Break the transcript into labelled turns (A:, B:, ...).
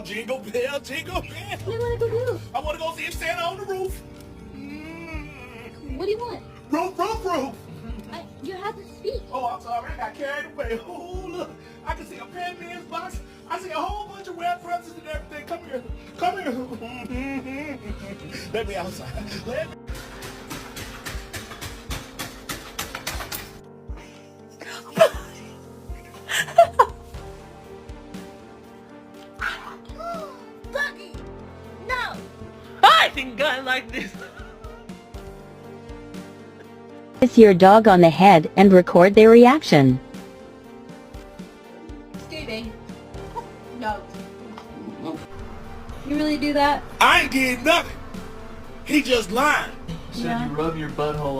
A: bell, jingle bell, jingle bell.
B: What do you want to go do?
A: I want to go see if Santa on the roof.
B: What do you want?
A: Roof, roof, roof.
B: You have to speak.
A: Oh, I'm sorry, I got carried away. Oh, look, I can see a Pan Man's box. I see a whole bunch of red presents and everything. Come here, come here. Let me outside. Let me.
B: Buggy! No!
C: I think God like this.
D: Kiss your dog on the head and record their reaction.
B: Scooby. No. You really do that?
A: I ain't getting nothing. He just lied.
C: Should you rub your butthole